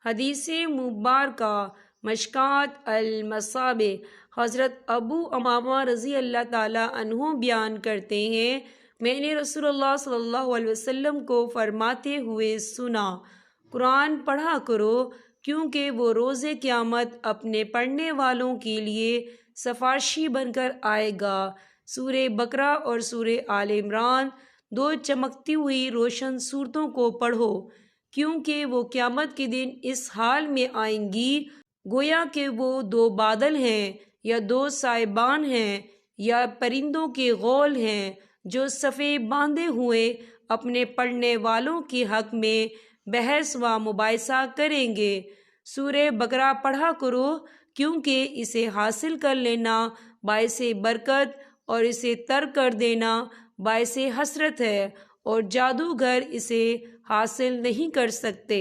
حدیث مبارکہ مشکات المصابیح، حضرت ابو امامہ رضی اللہ تعالیٰ عنہ بیان کرتے ہیں، میں نے رسول اللہ صلی اللہ علیہ وسلم کو فرماتے ہوئے سنا، قرآن پڑھا کرو کیونکہ وہ روز قیامت اپنے پڑھنے والوں کے لیے سفارشی بن کر آئے گا۔ سورہ بقرہ اور سورہ آل عمران، دو چمکتی ہوئی روشن صورتوں کو پڑھو کیونکہ وہ قیامت کے دن اس حال میں آئیں گی گویا کہ وہ دو بادل ہیں یا دو سائبان ہیں یا پرندوں کے غول ہیں جو صفے باندھے ہوئے اپنے پڑھنے والوں کے حق میں بحث و مباحثہ کریں گے۔ سورہ بقرہ پڑھا کرو کیونکہ اسے حاصل کر لینا باعث برکت اور اسے ترک کر دینا باعث حسرت ہے، اور جادوگر اسے حاصل نہیں کر سکتے۔